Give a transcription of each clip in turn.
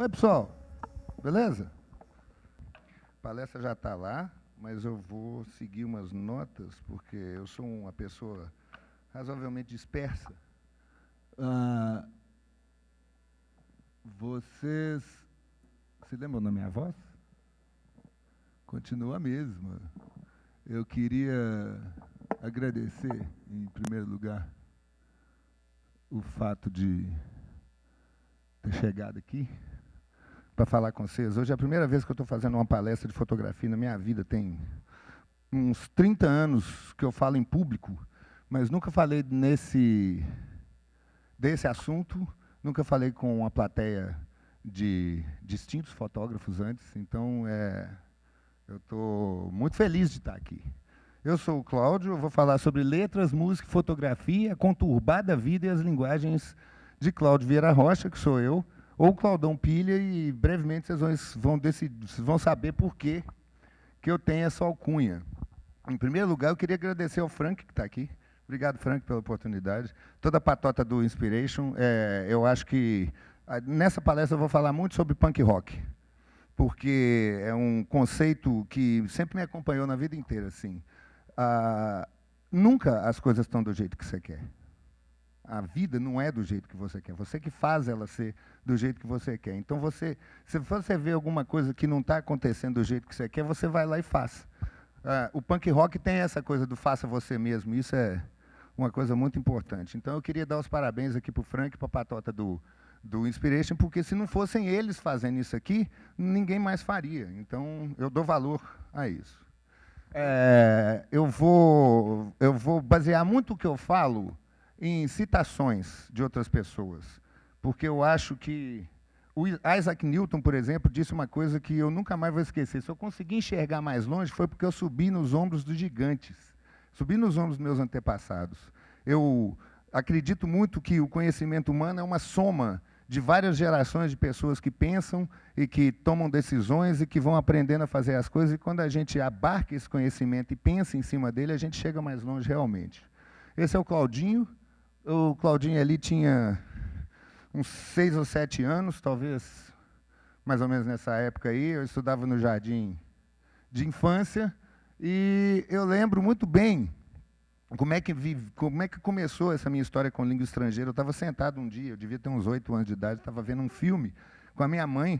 Oi, pessoal. Beleza? A palestra já está lá, mas eu vou seguir umas notas, porque eu sou uma pessoa razoavelmente dispersa. Vocês se lembram da minha voz? Continua a mesma. Eu queria agradecer, em primeiro lugar, o fato de ter chegado aqui para falar com vocês. Hoje é a primeira vez que eu estou fazendo uma palestra de fotografia na minha vida. Tem uns 30 anos que eu falo em público, mas nunca falei desse assunto, nunca falei com uma plateia de distintos fotógrafos antes, então eu estou muito feliz de estar aqui. Eu sou o Cláudio, eu vou falar sobre letras, música, fotografia, a conturbada vida e as linguagens de Cláudio Vieira Rocha, que sou eu, ou Claudão Pilha, e brevemente vocês vão saber por que eu tenho essa alcunha. Em primeiro lugar, eu queria agradecer ao Frank, que está aqui. Obrigado, Frank, pela oportunidade. Toda a patota do Inspiration. Eu acho que nessa palestra eu vou falar muito sobre punk rock, porque é um conceito que sempre me acompanhou na vida inteira. Assim. Nunca as coisas estão do jeito que você quer. A vida não é do jeito que você quer. Você que faz ela ser do jeito que você quer. Então, se você vê alguma coisa que não está acontecendo do jeito que você quer, você vai lá e faz. O punk rock tem essa coisa do faça você mesmo. Isso é uma coisa muito importante. Então, eu queria dar os parabéns aqui para o Frank e para a patota do Inspiration, porque se não fossem eles fazendo isso aqui, ninguém mais faria. Então, eu dou valor a isso. Eu vou basear muito o que eu falo em citações de outras pessoas, porque eu acho que o Isaac Newton, por exemplo, disse uma coisa que eu nunca mais vou esquecer. Se eu consegui enxergar mais longe, foi porque eu subi nos ombros dos gigantes, subi nos ombros dos meus antepassados. Eu acredito muito que o conhecimento humano é uma soma de várias gerações de pessoas que pensam e que tomam decisões e que vão aprendendo a fazer as coisas, e quando a gente abarca esse conhecimento e pensa em cima dele, a gente chega mais longe realmente. Esse é o Claudinho. O Claudinho ali tinha uns 6 ou 7 anos, talvez, mais ou menos nessa época aí. Eu estudava no jardim de infância e eu lembro muito bem como é que começou essa minha história com língua estrangeira. Eu estava sentado um dia, eu devia ter uns 8 anos de idade, estava vendo um filme com a minha mãe.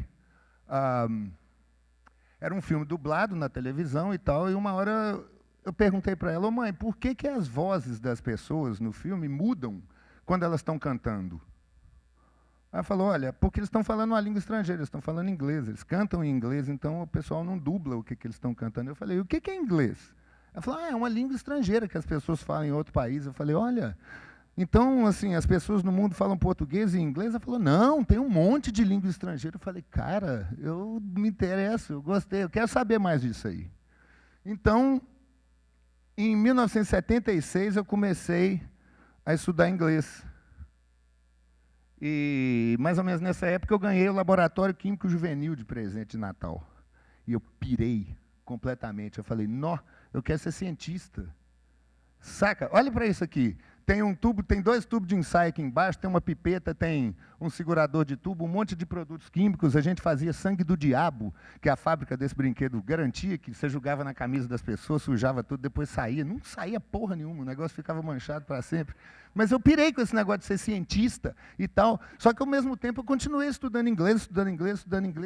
Era um filme dublado na televisão e tal, e uma hora eu perguntei para ela: mãe, por que as vozes das pessoas no filme mudam quando elas estão cantando? Ela falou: olha, porque eles estão falando uma língua estrangeira, eles estão falando inglês, eles cantam em inglês, então o pessoal não dubla o que eles estão cantando. Eu falei: o que é inglês? Ela falou: é uma língua estrangeira que as pessoas falam em outro país. Eu falei: olha, então, assim, as pessoas no mundo falam português e inglês? Ela falou: não, tem um monte de língua estrangeira. Eu falei: cara, eu me interesso, eu gostei, eu quero saber mais disso aí. Então, em 1976, eu comecei a estudar inglês. E, mais ou menos nessa época, eu ganhei o Laboratório Químico Juvenil de presente de Natal. E eu pirei completamente. Eu falei: nó, eu quero ser cientista. Saca? Olha para isso aqui. Tem 2 tubos de ensaio aqui embaixo, tem uma pipeta, tem um segurador de tubo, um monte de produtos químicos. A gente fazia sangue do diabo, que a fábrica desse brinquedo garantia, que você jogava na camisa das pessoas, sujava tudo, depois saía. Não saía porra nenhuma, o negócio ficava manchado para sempre. Mas eu pirei com esse negócio de ser cientista e tal. Só que, ao mesmo tempo, eu continuei estudando inglês.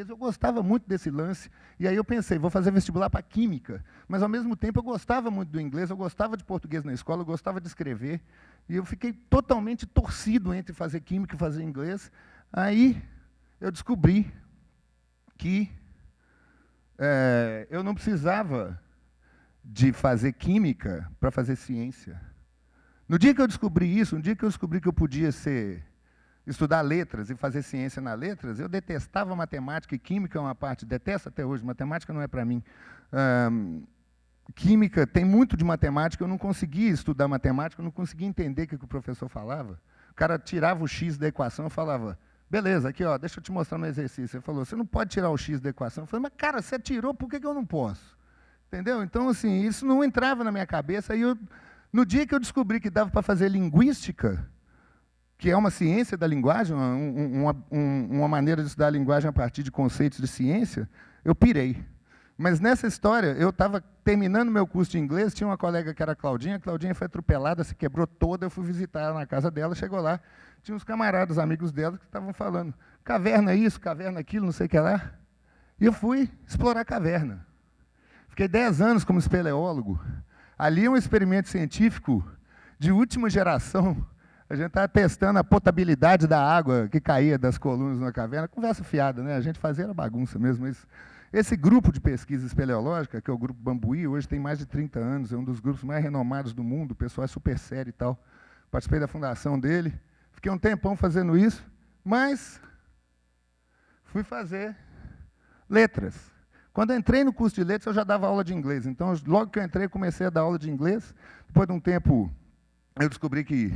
Eu gostava muito desse lance. E aí eu pensei: vou fazer vestibular para química. Mas, ao mesmo tempo, eu gostava muito do inglês, eu gostava de português na escola, eu gostava de escrever. E eu fiquei totalmente torcido entre fazer química e fazer inglês. Aí eu descobri que eu não precisava de fazer química para fazer ciência. No dia que eu descobri isso, no dia que eu descobri que eu podia estudar letras e fazer ciência nas letras, eu detestava matemática, e química é uma parte, detesto até hoje, matemática não é para mim. Química tem muito de matemática, eu não conseguia estudar matemática, eu não conseguia entender o que o professor falava. O cara tirava o x da equação e falava: beleza, aqui, ó, deixa eu te mostrar no exercício. Ele falou: você não pode tirar o x da equação. Eu falei: mas, cara, você tirou, por que eu não posso? Entendeu? Então, assim, isso não entrava na minha cabeça. Aí no dia que eu descobri que dava para fazer linguística, que é uma ciência da linguagem, uma maneira de estudar a linguagem a partir de conceitos de ciência, eu pirei. Mas nessa história, eu estava terminando meu curso de inglês, tinha uma colega que era a Claudinha foi atropelada, se quebrou toda, eu fui visitar ela na casa dela, chegou lá, tinha uns camaradas, amigos dela, que estavam falando, caverna isso, caverna aquilo, não sei o que lá. E eu fui explorar a caverna. Fiquei 10 anos como espeleólogo. Ali é um experimento científico de última geração. A gente estava testando a potabilidade da água que caía das colunas na caverna. Conversa fiada, né? A gente fazia era bagunça mesmo. Mas esse grupo de pesquisa espeleológica, que é o Grupo Bambuí, hoje tem mais de 30 anos, é um dos grupos mais renomados do mundo, o pessoal é super sério e tal. Participei da fundação dele. Fiquei um tempão fazendo isso, mas fui fazer letras. Quando eu entrei no curso de letras, eu já dava aula de inglês. Então, logo que eu entrei, comecei a dar aula de inglês. Depois de um tempo, eu descobri que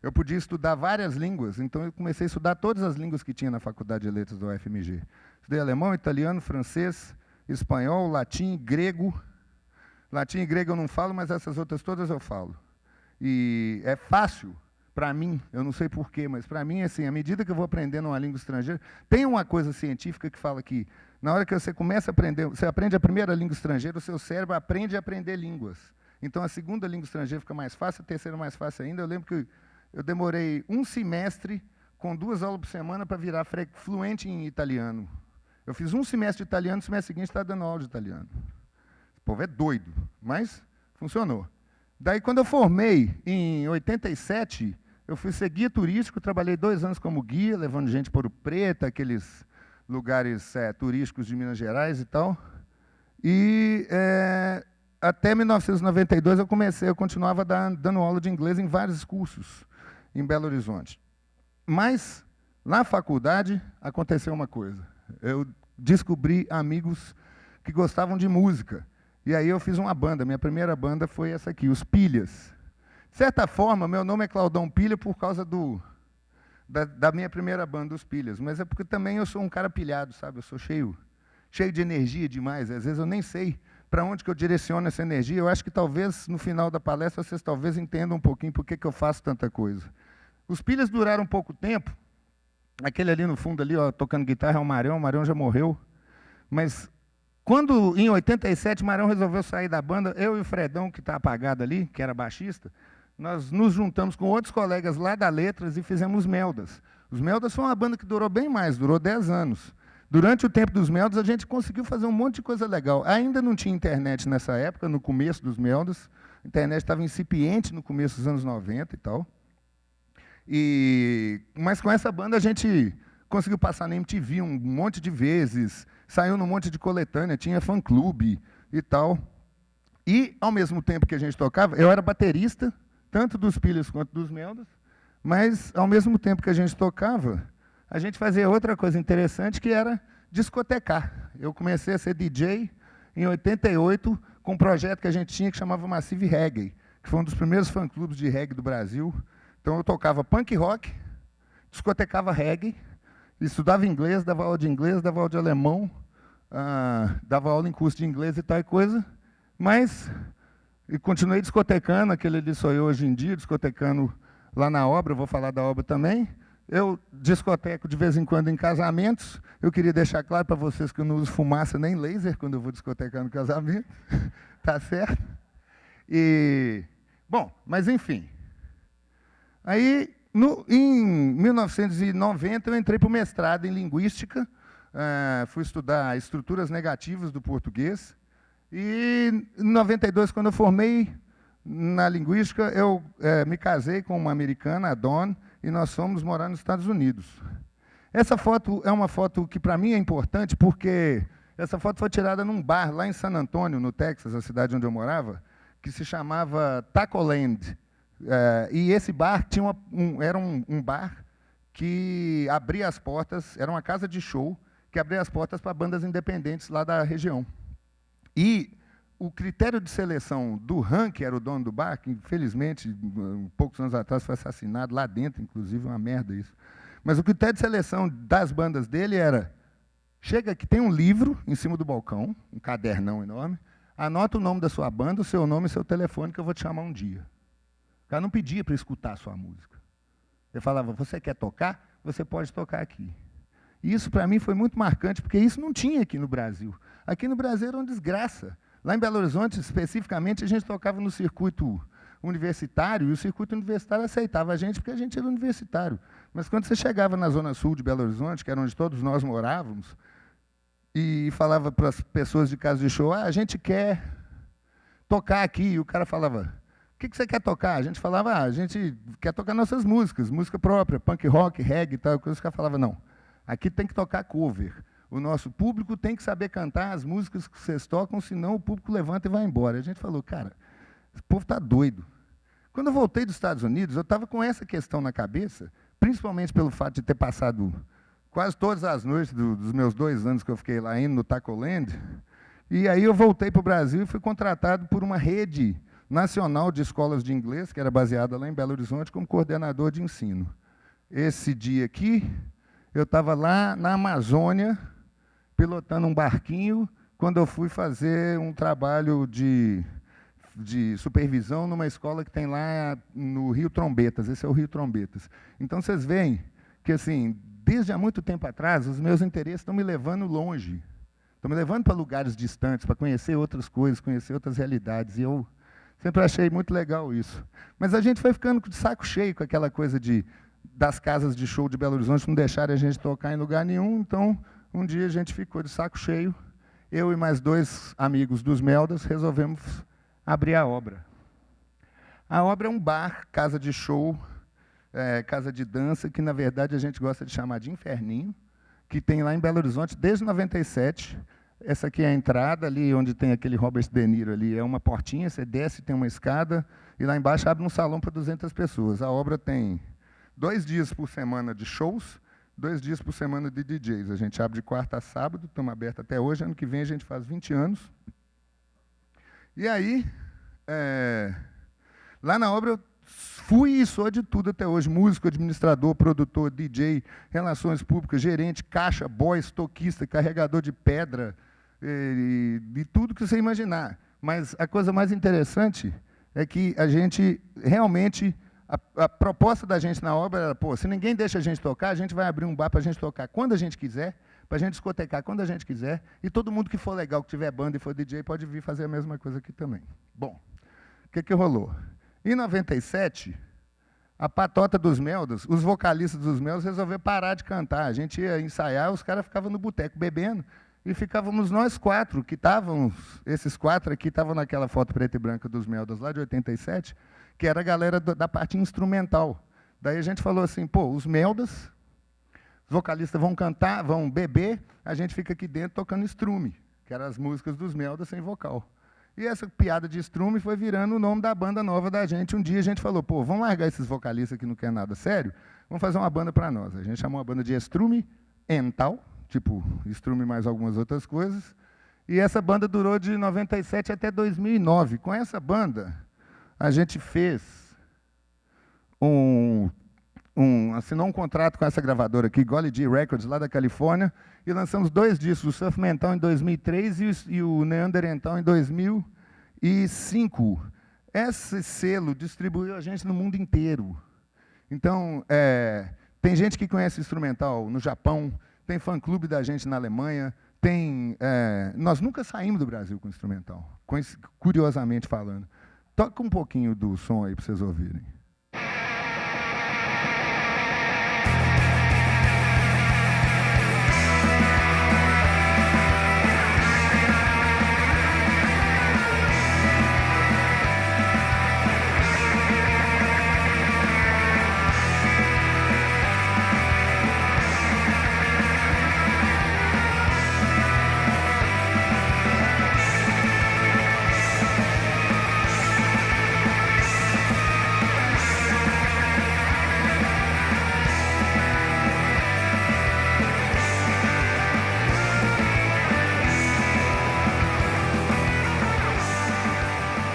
eu podia estudar várias línguas. Então, eu comecei a estudar todas as línguas que tinha na Faculdade de Letras do UFMG. Estudei alemão, italiano, francês, espanhol, latim, grego. Latim e grego eu não falo, mas essas outras todas eu falo. E é fácil para mim, eu não sei porquê, mas para mim, assim, à medida que eu vou aprendendo uma língua estrangeira, tem uma coisa científica que fala que, na hora que você começa a aprender, você aprende a primeira língua estrangeira, o seu cérebro aprende a aprender línguas. Então, a segunda língua estrangeira fica mais fácil, a terceira mais fácil ainda. Eu lembro que eu demorei um semestre, com 2 aulas por semana, para virar fluente em italiano. Eu fiz um semestre de italiano, no semestre seguinte estava dando aula de italiano. O povo é doido, mas funcionou. Daí, quando eu formei, em 87, eu fui ser guia turístico, trabalhei 2 anos como guia, levando gente para Ouro Preto, aqueles lugares turísticos de Minas Gerais e tal. E até 1992 eu continuava dando aula de inglês em vários cursos em Belo Horizonte. Mas, na faculdade, aconteceu uma coisa. Eu descobri amigos que gostavam de música. E aí eu fiz uma banda. Minha primeira banda foi essa aqui, os Pilhas. De certa forma, meu nome é Claudão Pilha por causa da minha primeira banda, os Pilhas. Mas é porque também eu sou um cara pilhado, sabe? Eu sou cheio de energia demais. Às vezes eu nem sei para onde que eu direciono essa energia. Eu acho que talvez, no final da palestra, vocês talvez entendam um pouquinho por que eu faço tanta coisa. Os Pilhas duraram pouco tempo. Aquele ali no fundo, ali, ó, tocando guitarra, é o Marão já morreu. Mas quando, em 87, Marão resolveu sair da banda, eu e o Fredão, que está apagado ali, que era baixista, nós nos juntamos com outros colegas lá da Letras e fizemos Meldas. Os Meldas foi uma banda que durou bem mais, durou 10 anos. Durante o tempo dos Meldas, a gente conseguiu fazer um monte de coisa legal. Ainda não tinha internet nessa época, no começo dos Meldas. A internet estava incipiente no começo dos anos 90 e tal. Mas com essa banda a gente conseguiu passar na MTV um monte de vezes, saiu num monte de coletânea, tinha fã-clube e tal. E, ao mesmo tempo que a gente tocava, eu era baterista, tanto dos Pilhas quanto dos Meldas, mas, ao mesmo tempo que a gente tocava, a gente fazia outra coisa interessante, que era discotecar. Eu comecei a ser DJ em 88, com um projeto que a gente tinha que chamava Massive Reggae, que foi um dos primeiros fã-clubes de reggae do Brasil. Então, eu tocava punk rock, discotecava reggae, estudava inglês, dava aula de alemão, dava aula em curso de inglês e tal e coisa, mas e continuei discotecando, aquele ali sou eu hoje em dia, discotecando lá na obra, eu vou falar da obra também. Eu discoteco de vez em quando em casamentos. Eu queria deixar claro para vocês que eu não uso fumaça nem laser quando eu vou discotecar no casamento. Tá certo? Bom, mas enfim. Aí, em 1990, eu entrei para o mestrado em Linguística, fui estudar estruturas negativas do português, e em 92, quando eu formei na Linguística, eu me casei com uma americana, a Dawn, e nós fomos morar nos Estados Unidos. Essa foto é uma foto que, para mim, é importante, porque essa foto foi tirada num bar lá em San Antonio, no Texas, a cidade onde eu morava, que se chamava Tacoland. E esse bar era um bar que abria as portas, era uma casa de show, que abria as portas para bandas independentes lá da região. E o critério de seleção do Han, que era o dono do bar, que infelizmente, poucos anos atrás, foi assassinado lá dentro, inclusive, uma merda isso. Mas o critério de seleção das bandas dele era: chega que tem um livro em cima do balcão, um cadernão enorme, anota o nome da sua banda, o seu nome e seu telefone, que eu vou te chamar um dia. O cara não pedia para escutar a sua música. Ele falava, você quer tocar? Você pode tocar aqui. E isso, para mim, foi muito marcante, porque isso não tinha aqui no Brasil. Aqui no Brasil era uma desgraça. Lá em Belo Horizonte, especificamente, a gente tocava no circuito universitário, e o circuito universitário aceitava a gente porque a gente era universitário. Mas quando você chegava na zona sul de Belo Horizonte, que era onde todos nós morávamos, e falava para as pessoas de casa de show, a gente quer tocar aqui, e o cara falava, o que você quer tocar? A gente falava, a gente quer tocar nossas músicas, música própria, punk rock, reggae e tal. Os caras falavam, não, aqui tem que tocar cover. O nosso público tem que saber cantar as músicas que vocês tocam, senão o público levanta e vai embora. A gente falou, cara, esse povo está doido. Quando eu voltei dos Estados Unidos, eu estava com essa questão na cabeça, principalmente pelo fato de ter passado quase todas as noites dos meus 2 anos que eu fiquei lá indo no Tacoland. E aí eu voltei para o Brasil e fui contratado por uma rede nacional de escolas de inglês, que era baseada lá em Belo Horizonte, como coordenador de ensino. Esse dia aqui, eu estava lá na Amazônia, pilotando um barquinho, quando eu fui fazer um trabalho de supervisão numa escola que tem lá no Rio Trombetas. Esse é o Rio Trombetas. Então, vocês veem que, assim, desde há muito tempo atrás, os meus interesses estão me levando longe. Estão me levando para lugares distantes, para conhecer outras coisas, conhecer outras realidades. E eu sempre achei muito legal isso. Mas a gente foi ficando de saco cheio com aquela coisa das casas de show de Belo Horizonte não deixarem a gente tocar em lugar nenhum. Então, um dia a gente ficou de saco cheio. Eu e mais 2 amigos dos Meldas resolvemos abrir a obra. A obra é um bar, casa de show, casa de dança, que, na verdade, a gente gosta de chamar de Inferninho, que tem lá em Belo Horizonte desde 97. Essa aqui é a entrada, ali onde tem aquele Robert De Niro ali, é uma portinha, você desce, tem uma escada, e lá embaixo abre um salão para 200 pessoas. A obra tem 2 dias por semana de shows, 2 dias por semana de DJs. A gente abre de quarta a sábado, estamos abertos até hoje, ano que vem a gente faz 20 anos. E aí, lá na obra eu fui e sou de tudo até hoje, músico, administrador, produtor, DJ, relações públicas, gerente, caixa, boy, estoquista, carregador de pedra, de tudo que você imaginar. Mas a coisa mais interessante é que a gente realmente, a proposta da gente na obra era, pô, se ninguém deixa a gente tocar, a gente vai abrir um bar para a gente tocar quando a gente quiser, para a gente discotecar quando a gente quiser, e todo mundo que for legal, que tiver banda e for DJ, pode vir fazer a mesma coisa aqui também. Bom, o que rolou? Em 97, a patota dos Meldas, os vocalistas dos Meldas resolveram parar de cantar. A gente ia ensaiar, os caras ficavam no boteco bebendo, e ficávamos nós 4, que estávamos, esses 4 aqui estavam naquela foto preta e branca dos Meldas, lá de 87, que era a galera da parte instrumental. Daí a gente falou assim, pô, os Meldas, os vocalistas vão cantar, vão beber, a gente fica aqui dentro tocando estrume, que eram as músicas dos Meldas sem vocal. E essa piada de estrume foi virando o nome da banda nova da gente. Um dia a gente falou, pô, vamos largar esses vocalistas que não querem nada sério, vamos fazer uma banda para nós. A gente chamou a banda de Estrume Ental, tipo, estrume mais algumas outras coisas, e essa banda durou de 97 até 2009. Com essa banda, a gente assinou um contrato com essa gravadora aqui, Golly G Records, lá da Califórnia, e lançamos 2 discos, o Surf Mental em 2003 e o Neanderthal em 2005. Esse selo distribuiu a gente no mundo inteiro. Então, tem gente que conhece instrumental no Japão, tem fã-clube da gente na Alemanha, nós nunca saímos do Brasil com instrumental, curiosamente falando. Toca um pouquinho do som aí para vocês ouvirem.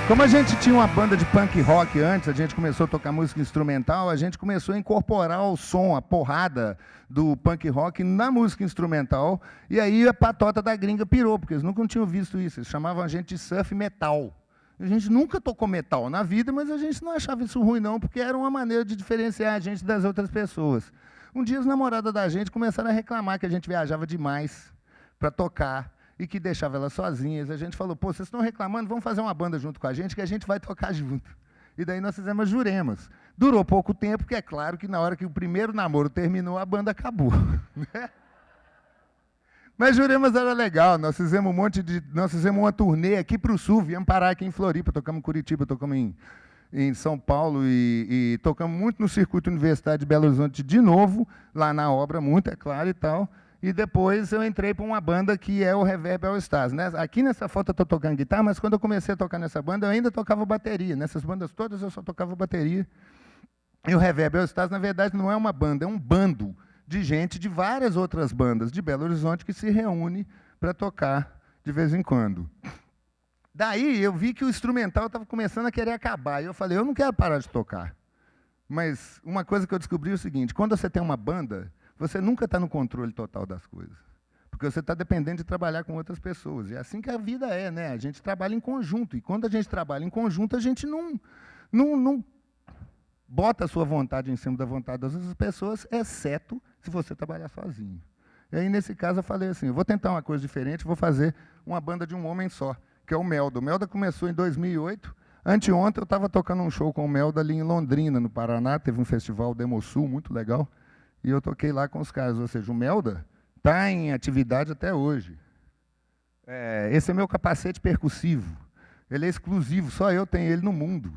Como a gente tinha uma banda de punk rock antes, a gente começou a tocar música instrumental, a gente começou a incorporar o som, a porrada do punk rock na música instrumental, e aí a patota da gringa pirou, porque eles nunca tinham visto isso, eles chamavam a gente de surf metal. A gente nunca tocou metal na vida, mas a gente não achava isso ruim, não, porque era uma maneira de diferenciar a gente das outras pessoas. Um dia, as namoradas da gente começaram a reclamar que a gente viajava demais para tocar e que deixava elas sozinhas. A gente falou, pô, vocês estão reclamando, vamos fazer uma banda junto com a gente, que a gente vai tocar junto. E daí nós fizemos as Juremas. Durou pouco tempo, porque é claro que na hora que o primeiro namoro terminou, a banda acabou. Mas Juremas era legal, nós fizemos nós fizemos uma turnê aqui para o sul, viemos parar aqui em Floripa, tocamos em Curitiba, tocamos em São Paulo e tocamos muito no circuito universitário de Belo Horizonte de novo, lá na obra, muito, é claro, e tal. E depois eu entrei para uma banda que é o Reverb All Stars, né? Aqui nessa foto eu estou tocando guitarra, mas quando eu comecei a tocar nessa banda, eu ainda tocava bateria. Nessas bandas todas eu só tocava bateria. E o Reverb All Stars, na verdade, não é uma banda, é um bando de gente de várias outras bandas de Belo Horizonte que se reúne para tocar de vez em quando. Daí eu vi que o instrumental estava começando a querer acabar. E eu falei, eu não quero parar de tocar. Mas uma coisa que eu descobri é o seguinte, quando você tem uma banda, você nunca está no controle total das coisas. Porque você está dependendo de trabalhar com outras pessoas. E é assim que a vida é, né? A gente trabalha em conjunto. E quando a gente trabalha em conjunto, a gente não bota a sua vontade em cima da vontade das outras pessoas, exceto se você trabalhar sozinho. E aí, nesse caso, eu falei assim, eu vou tentar uma coisa diferente, vou fazer uma banda de um homem só, que é o Melda. O Melda começou em 2008. Anteontem eu estava tocando um show com o Melda ali em Londrina, no Paraná. Teve um festival Demosul, muito legal. E eu toquei lá com os caras. Ou seja, o Melda está em atividade até hoje. Esse é meu capacete percussivo. Ele é exclusivo, só eu tenho ele no mundo.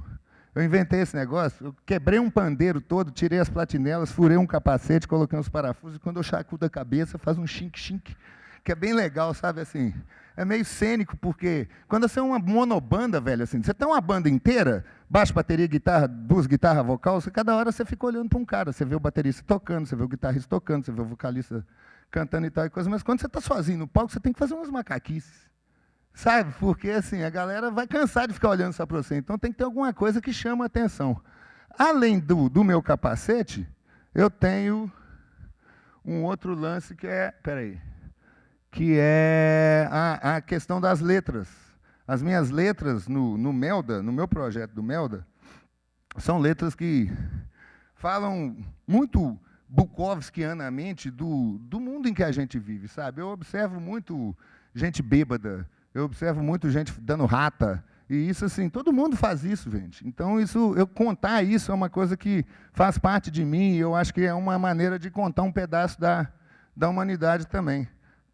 Eu inventei esse negócio, eu quebrei um pandeiro todo, tirei as platinelas, furei um capacete, coloquei uns parafusos, e quando eu chacudo a cabeça, faz um chink-chink, que é bem legal, sabe, assim. É meio cênico, porque quando você é uma monobanda, velho, assim, você tem uma banda inteira, baixo, bateria, guitarra, duas guitarras, vocal, cada hora você fica olhando para um cara, você vê o baterista tocando, você vê o guitarrista tocando, você vê o vocalista cantando e tal e coisa, mas quando você está sozinho no palco, você tem que fazer umas macaquices. Sabe? Porque assim, a galera vai cansar de ficar olhando só para você. Então tem que ter alguma coisa que chama a atenção. Além do meu capacete, eu tenho um outro lance que é, a questão das letras. As minhas letras no Melda, no meu projeto do Melda, são letras que falam muito bukowskianamente do mundo em que a gente vive, sabe? Eu observo muito gente bêbada, eu observo muito gente dando rata, e isso, assim, todo mundo faz isso, gente. Então, eu contar isso é uma coisa que faz parte de mim, e eu acho que é uma maneira de contar um pedaço da humanidade também.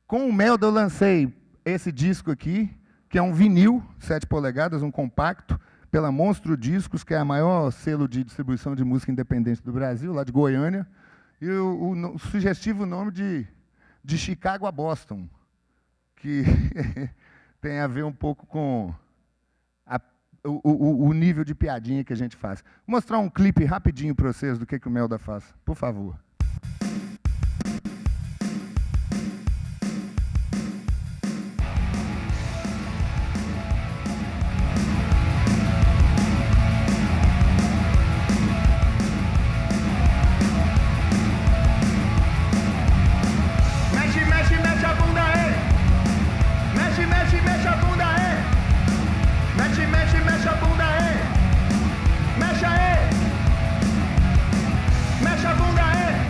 Com o Melda, eu lancei esse disco aqui, que é um vinil, 7 polegadas, um compacto, pela Monstro Discos, que é a maior selo de distribuição de música independente do Brasil, lá de Goiânia, e o sugestivo nome de Chicago a Boston, que tem a ver um pouco com o nível de piadinha que a gente faz. Vou mostrar um clipe rapidinho para vocês do que o Melda faz, por favor. Mexe a bunda aí!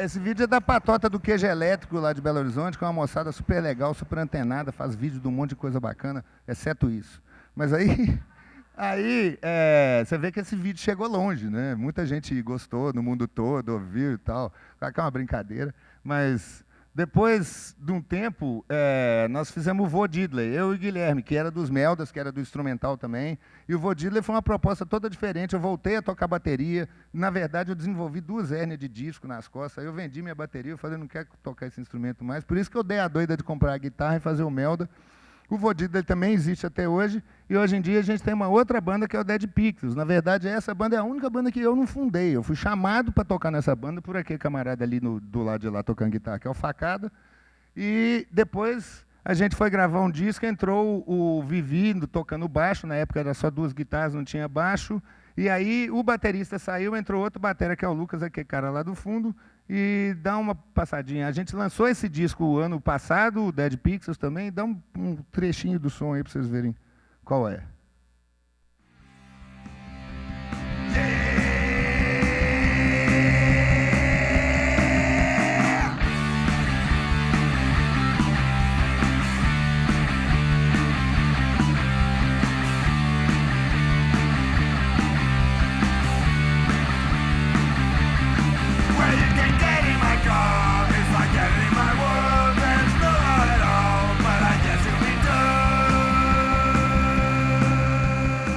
Esse vídeo é da patota do queijo elétrico lá de Belo Horizonte, que é uma moçada super legal, super antenada, faz vídeo de um monte de coisa bacana, exceto isso. Mas aí você vê que esse vídeo chegou longe, né? Muita gente gostou no mundo todo, ouviu e tal. Claro que é uma brincadeira, mas depois de um tempo, nós fizemos o Vô Diddley, eu e o Guilherme, que era dos Meldas, que era do instrumental também. E o Vô Diddley foi uma proposta toda diferente. Eu voltei a tocar bateria. Na verdade, eu desenvolvi 2 hérnias de disco nas costas. Aí eu vendi minha bateria, eu falei, não quero tocar esse instrumento mais. Por isso que eu dei a doida de comprar a guitarra e fazer o Melda. O Vô Diddley também existe até hoje, e hoje em dia a gente tem uma outra banda que é o Dead Pixels. Na verdade, essa banda é a única banda que eu não fundei. Eu fui chamado para tocar nessa banda por aquele camarada ali do lado de lá tocando guitarra, que é o Facada. E depois a gente foi gravar um disco, entrou o Vivi tocando baixo, na época era só 2 guitarras, não tinha baixo. E aí o baterista saiu, entrou outro batera, que é o Lucas, aquele cara lá do fundo, e dá uma passadinha. A gente lançou esse disco o ano passado, o Dead Pixels também, dá um trechinho do som aí para vocês verem qual é.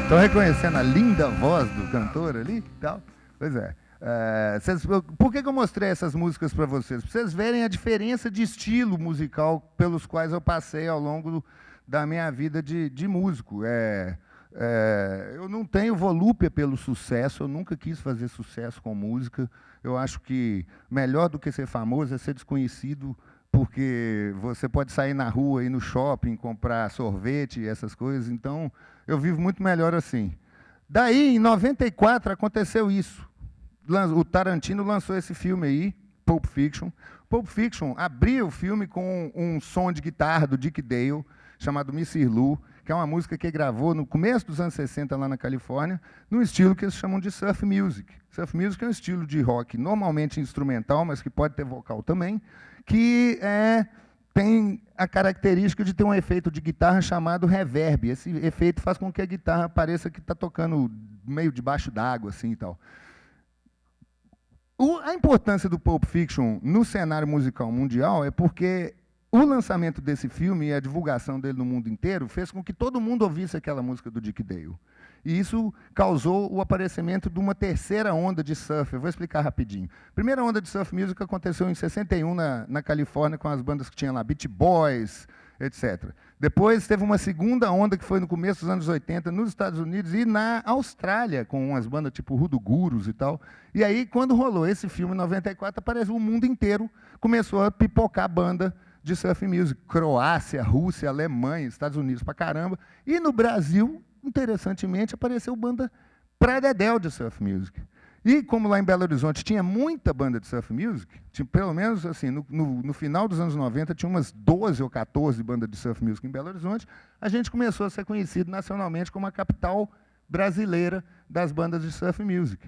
Estão reconhecendo a linda voz do cantor ali? Tal? Pois é. Por que eu mostrei essas músicas para vocês? Para vocês verem a diferença de estilo musical pelos quais eu passei ao longo da minha vida de músico. Eu não tenho volúpia pelo sucesso, eu nunca quis fazer sucesso com música. Eu acho que melhor do que ser famoso é ser desconhecido, porque você pode sair na rua, ir no shopping, comprar sorvete, essas coisas. Então, eu vivo muito melhor assim. Daí, em 94, aconteceu isso. O Tarantino lançou esse filme aí, Pulp Fiction. Pulp Fiction abria o filme com um som de guitarra do Dick Dale, chamado Missy Lou, que é uma música que ele gravou no começo dos anos 60 lá na Califórnia, num estilo que eles chamam de surf music. Surf music é um estilo de rock normalmente instrumental, mas que pode ter vocal também, que tem a característica de ter um efeito de guitarra chamado reverb. Esse efeito faz com que a guitarra pareça que está tocando meio debaixo d'água, assim e tal. A importância do Pulp Fiction no cenário musical mundial é porque o lançamento desse filme e a divulgação dele no mundo inteiro fez com que todo mundo ouvisse aquela música do Dick Dale. E isso causou o aparecimento de uma terceira onda de surf. Eu vou explicar rapidinho. A primeira onda de surf music aconteceu em 61 na Califórnia, com as bandas que tinham lá, Beach Boys, etc. Depois teve uma segunda onda, que foi no começo dos anos 80, nos Estados Unidos e na Austrália, com umas bandas tipo Rudo Gurus e tal. E aí, quando rolou esse filme, em 94, apareceu o mundo inteiro, começou a pipocar banda de surf music. Croácia, Rússia, Alemanha, Estados Unidos pra caramba. E no Brasil, interessantemente, apareceu banda pra dedéu de surf music. E como lá em Belo Horizonte tinha muita banda de surf music, tinha, pelo menos assim, no final dos anos 90, tinha umas 12 ou 14 bandas de surf music em Belo Horizonte, a gente começou a ser conhecido nacionalmente como a capital brasileira das bandas de surf music.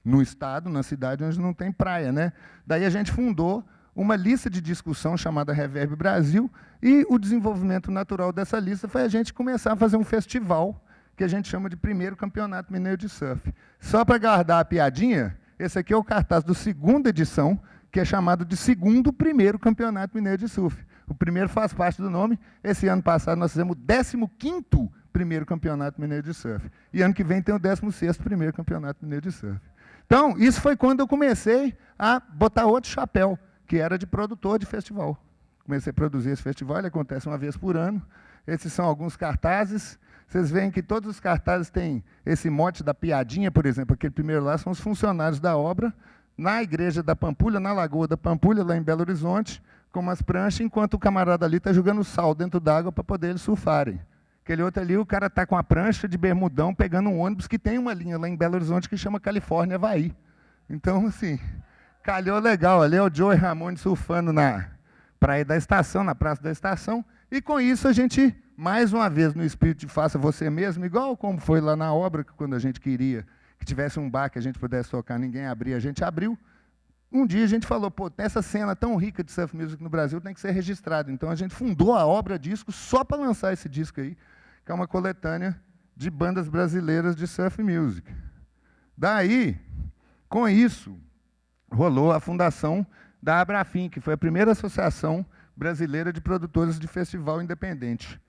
No estado, na cidade onde não tem praia, né? Daí a gente fundou uma lista de discussão chamada Reverb Brasil, e o desenvolvimento natural dessa lista foi a gente começar a fazer um festival que a gente chama de Primeiro Campeonato Mineiro de Surf. Só para guardar a piadinha, esse aqui é o cartaz da segunda edição, que é chamado de Segundo Primeiro Campeonato Mineiro de Surf. O primeiro faz parte do nome. Esse ano passado nós fizemos o 15º Primeiro Campeonato Mineiro de Surf. E ano que vem tem o 16º Primeiro Campeonato Mineiro de Surf. Então, isso foi quando eu comecei a botar outro chapéu, que era de produtor de festival. Comecei a produzir esse festival, ele acontece uma vez por ano. Esses são alguns cartazes. Vocês veem que todos os cartazes têm esse mote da piadinha, por exemplo. Aquele primeiro lá são os funcionários da obra, na igreja da Pampulha, na Lagoa da Pampulha, lá em Belo Horizonte, com umas pranchas, enquanto o camarada ali está jogando sal dentro d'água para poder eles surfarem. Aquele outro ali, o cara está com a prancha de bermudão, pegando um ônibus que tem uma linha lá em Belo Horizonte que chama Califórnia Havaí. Então, assim, calhou legal. Ali é o Joey Ramone surfando na praia da estação, na praça da estação. E com isso a gente, mais uma vez, no espírito de faça você mesmo, igual como foi lá na obra, que quando a gente queria que tivesse um bar que a gente pudesse tocar, ninguém abria, a gente abriu. um dia a gente falou, pô, essa cena tão rica de surf music no Brasil tem que ser registrada. Então a gente fundou a Obra Disco só para lançar esse disco aí, que é uma coletânea de bandas brasileiras de surf music. Daí, com isso, rolou a fundação da Abrafim, que foi a primeira associação brasileira de produtores de festival independente.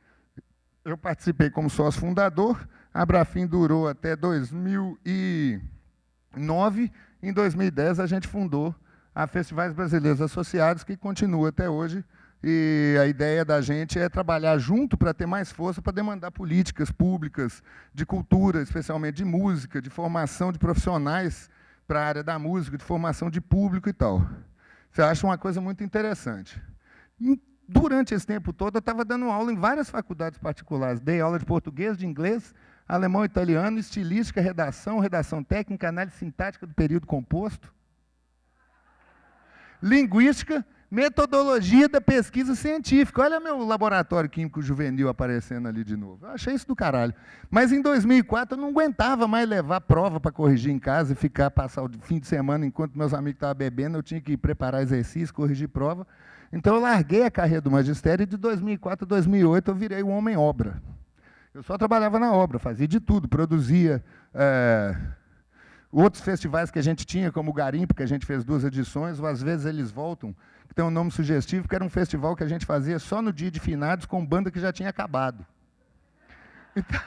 Eu participei como sócio fundador, a Abrafim durou até 2009. Em 2010, a gente fundou a Festivais Brasileiros Associados, que continua até hoje. E a ideia da gente é trabalhar junto para ter mais força para demandar políticas públicas de cultura, especialmente de música, de formação de profissionais para a área da música, de formação de público e tal. Você acha uma coisa muito interessante. Durante esse tempo todo, eu estava dando aula em várias faculdades particulares. Dei aula de português, de inglês, alemão, italiano, estilística, redação técnica, análise sintática do período composto, linguística, metodologia da pesquisa científica. Olha meu laboratório químico juvenil aparecendo ali de novo. Eu achei isso do caralho. Mas em 2004 eu não aguentava mais levar prova para corrigir em casa e passar o fim de semana enquanto meus amigos estavam bebendo, eu tinha que preparar exercício, corrigir prova. Então eu larguei a carreira do magistério e de 2004 a 2008 eu virei um homem-obra. Eu só trabalhava na obra, fazia de tudo, produzia outros festivais que a gente tinha, como o Garimpo, que a gente fez 2 edições, ou às vezes eles voltam, que tem um nome sugestivo, que era um festival que a gente fazia só no dia de finados com banda que já tinha acabado. Então,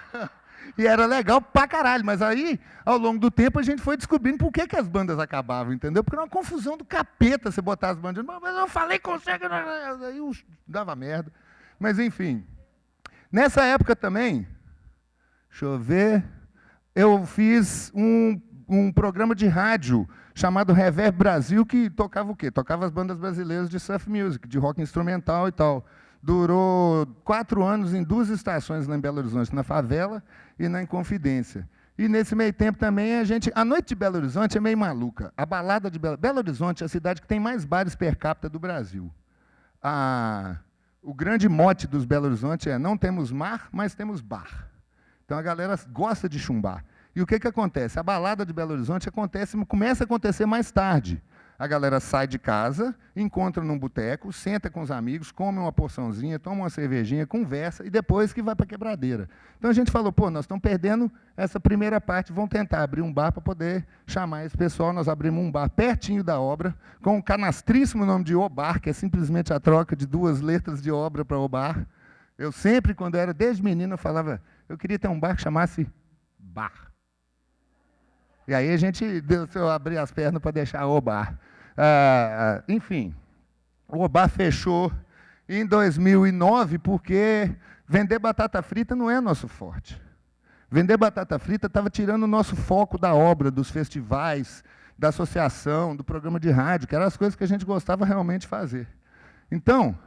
e era legal pra caralho, mas aí, ao longo do tempo, a gente foi descobrindo por que as bandas acabavam, entendeu? Porque era uma confusão do capeta você botar as bandas. Mas eu falei com você, aí dava merda. Mas, enfim. Nessa época também, deixa eu ver, eu fiz um programa de rádio chamado Reverb Brasil, que tocava o quê? Tocava as bandas brasileiras de surf music, de rock instrumental e tal. Durou 4 anos em 2 estações lá em Belo Horizonte, na Favela e na Inconfidência. E nesse meio tempo também a noite de Belo Horizonte é meio maluca. A balada de Belo Horizonte é a cidade que tem mais bares per capita do Brasil. O grande mote dos Belo Horizonte é: não temos mar, mas temos bar. Então a galera gosta de chumbar. E o que acontece? A balada de Belo Horizonte começa a acontecer mais tarde. A galera sai de casa, encontra num boteco, senta com os amigos, come uma porçãozinha, toma uma cervejinha, conversa, e depois que vai para a quebradeira. Então a gente falou, pô, nós estamos perdendo essa primeira parte, vamos tentar abrir um bar para poder chamar esse pessoal. Nós abrimos um bar pertinho da obra, com um canastríssimo nome de O Bar, que é simplesmente a troca de 2 letras de obra para O Bar. Eu sempre, quando eu era desde menino, eu falava, eu queria ter um bar que chamasse Bar. E aí a gente eu abrir as pernas para deixar o bar. Enfim, o bar fechou em 2009 porque vender batata frita não é nosso forte. Vender batata frita estava tirando o nosso foco da obra, dos festivais, da associação, do programa de rádio, que eram as coisas que a gente gostava realmente de fazer. Então,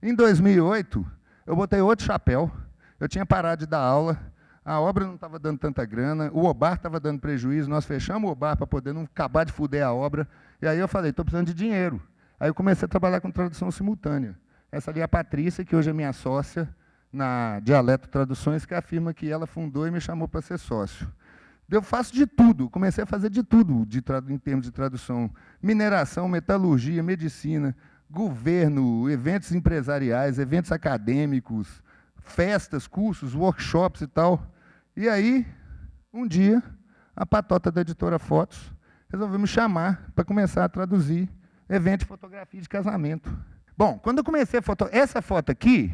em 2008, eu botei outro chapéu, eu tinha parado de dar aula, a obra não estava dando tanta grana, o Obar estava dando prejuízo, nós fechamos o Obar para poder não acabar de fuder a obra, e aí eu falei, estou precisando de dinheiro. Aí eu comecei a trabalhar com tradução simultânea. Essa ali é a Patrícia, que hoje é minha sócia na Dialeto Traduções, que é a firma que ela fundou e me chamou para ser sócio. Eu faço de tudo, comecei a fazer de tudo em termos de tradução. Mineração, metalurgia, medicina, governo, eventos empresariais, eventos acadêmicos, festas, cursos, workshops e tal. E aí, um dia, a patota da editora Fotos resolveu me chamar para começar a traduzir evento de fotografia de casamento. Bom, quando eu comecei a essa foto aqui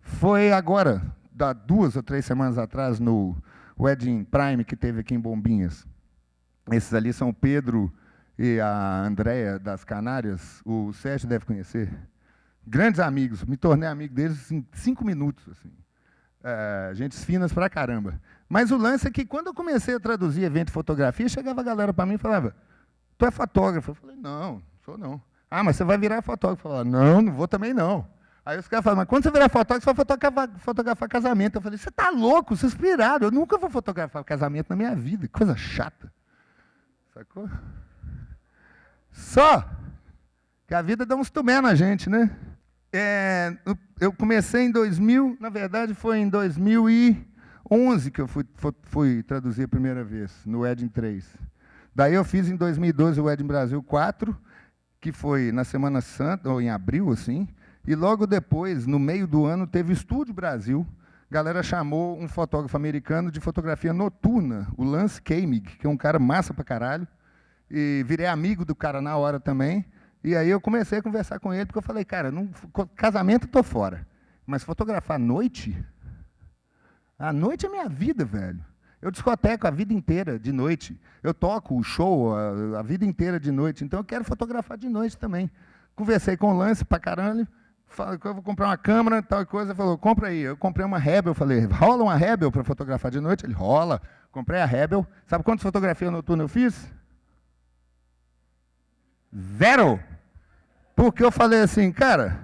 foi agora, 2 ou 3 semanas atrás, no Wedding Prime que teve aqui em Bombinhas. Esses ali são o Pedro e a Andréia das Canárias, o Sérgio deve conhecer. Grandes amigos, me tornei amigo deles em 5 minutos. Assim. Gentes finas pra caramba. Mas o lance é que, quando eu comecei a traduzir evento de fotografia, chegava a galera para mim e falava, tu é fotógrafo? Eu falei, não sou não. Ah, mas você vai virar fotógrafo? Eu falava, não vou também não. Aí os caras falavam, mas quando você virar fotógrafo, você vai fotografar casamento. Eu falei, você está louco, vocês piraram, eu nunca vou fotografar casamento na minha vida, que coisa chata. Sacou? Só que a vida dá uns tumé na gente, né? Eu comecei em 2000, na verdade foi em 2011 que eu fui traduzir a primeira vez, no Wedding 3. Daí eu fiz em 2012 o Ed Brasil 4, que foi na Semana Santa, ou em abril, assim, e logo depois, no meio do ano, teve Estúdio Brasil. A galera chamou um fotógrafo americano de fotografia noturna, o Lance Koenig, que é um cara massa pra caralho, e virei amigo do cara na hora também. E aí eu comecei a conversar com ele, porque eu falei, cara, casamento eu tô fora, mas fotografar à noite é minha vida, velho. Eu discoteco a vida inteira de noite. Eu toco o show a vida inteira de noite. Então eu quero fotografar de noite também. Conversei com o Lance pra caralho. Falei que eu vou comprar uma câmera, tal coisa. Ele falou, compra aí. Eu comprei uma Rebel. Falei, rola uma Rebel para fotografar de noite? Ele, rola. Comprei a Rebel. Sabe quantas fotografias noturnas eu fiz? 0. Porque eu falei assim, cara,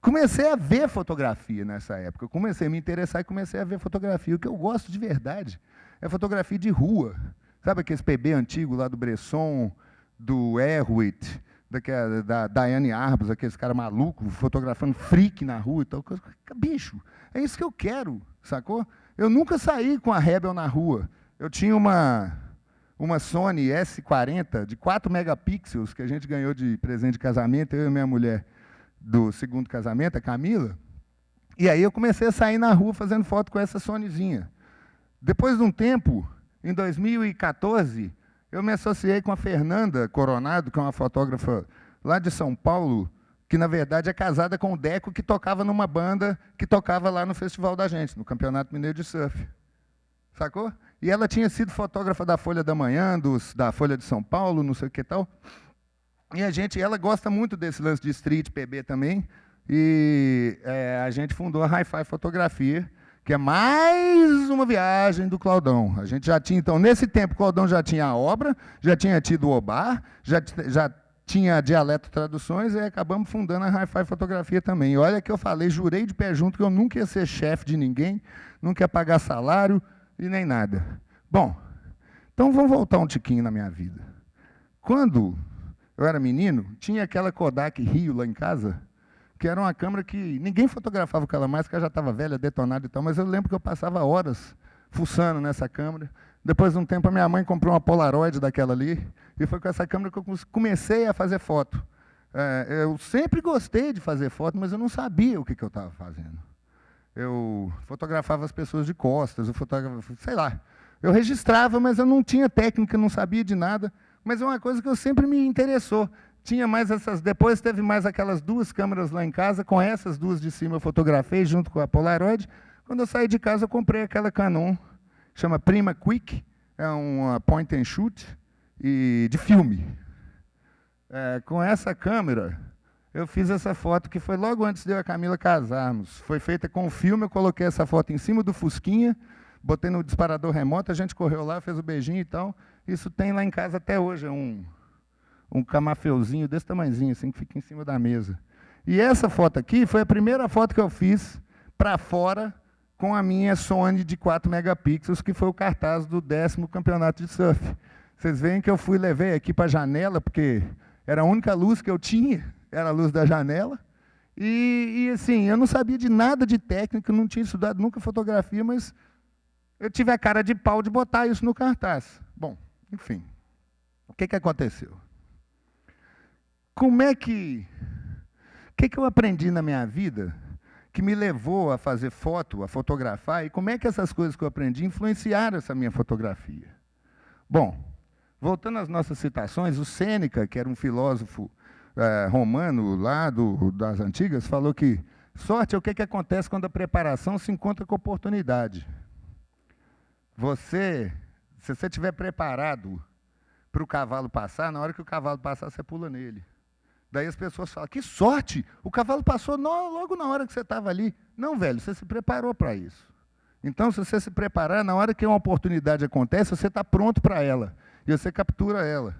comecei a ver fotografia nessa época. Eu comecei a me interessar e comecei a ver fotografia. O que eu gosto de verdade é fotografia de rua. Sabe aqueles PB antigos lá do Bresson, do Erwitt, da Diane Arbus, aqueles caras malucos, fotografando freak na rua e tal. Bicho, é isso que eu quero, sacou? Eu nunca saí com a Rebel na rua. Eu tinha uma Sony S40 de 4 megapixels que a gente ganhou de presente de casamento, eu e minha mulher, do segundo casamento, a Camila. E aí eu comecei a sair na rua fazendo foto com essa Sonyzinha. Depois de um tempo, em 2014, eu me associei com a Fernanda Coronado, que é uma fotógrafa lá de São Paulo, que na verdade é casada com o Deco, que tocava numa banda que tocava lá no festival da gente, no Campeonato Mineiro de Surf. Sacou? E ela tinha sido fotógrafa da Folha da Manhã, da Folha de São Paulo, não sei o que tal. E ela gosta muito desse lance de street, PB também. E a gente fundou a Hi-Fi Fotografia, que é mais uma viagem do Claudão. A gente já tinha, então, nesse tempo, o Claudão já tinha a obra, já tinha tido o Obar, já tinha Dialeto Traduções, e acabamos fundando a Hi-Fi Fotografia também. E olha que eu falei, jurei de pé junto que eu nunca ia ser chefe de ninguém, nunca ia pagar salário e nem nada. Bom, então vamos voltar um tiquinho na minha vida. Quando eu era menino, tinha aquela Kodak Rio lá em casa, que era uma câmera que ninguém fotografava com ela mais, porque ela já estava velha, detonada e tal, mas eu lembro que eu passava horas fuçando nessa câmera. Depois de um tempo, a minha mãe comprou uma Polaroid daquela ali, e foi com essa câmera que eu comecei a fazer foto. Eu sempre gostei de fazer foto, mas eu não sabia o que eu estava fazendo. Eu fotografava as pessoas de costas, eu fotografava, sei lá. Eu registrava, mas eu não tinha técnica, não sabia de nada. Mas é uma coisa que eu sempre me interessou. Tinha mais depois teve mais aquelas 2 câmeras lá em casa, com essas 2 de cima eu fotografei junto com a Polaroid. Quando eu saí de casa, eu comprei aquela Canon, chama Prima Quick, é uma point and shoot e de filme. Com essa câmera, eu fiz essa foto que foi logo antes de eu e a Camila casarmos. Foi feita com o filme, eu coloquei essa foto em cima do Fusquinha, botei no disparador remoto, a gente correu lá, fez o beijinho e tal. Isso tem lá em casa até hoje, é um camafeuzinho desse tamanhozinho, assim, que fica em cima da mesa. E essa foto aqui foi a primeira foto que eu fiz para fora com a minha Sony de 4 megapixels, que foi o cartaz do 10º campeonato de surf. Vocês veem que eu levei aqui para a janela, porque era a única luz que eu tinha, era a luz da janela. E assim, eu não sabia de nada de técnica, não tinha estudado nunca fotografia, mas eu tive a cara de pau de botar isso no cartaz. Bom, enfim, o que aconteceu? O que eu aprendi na minha vida que me levou a fazer foto, a fotografar, e como é que essas coisas que eu aprendi influenciaram essa minha fotografia? Bom, voltando às nossas citações, o Sêneca, que era um filósofo romano lá das antigas, falou que sorte é o que acontece quando a preparação se encontra com a oportunidade. Se você estiver preparado para o cavalo passar, na hora que o cavalo passar, você pula nele. Daí as pessoas falam, que sorte, o cavalo passou logo na hora que você estava ali. Não, velho, você se preparou para isso. Então, se você se preparar, na hora que uma oportunidade acontece, você está pronto para ela. E você captura ela.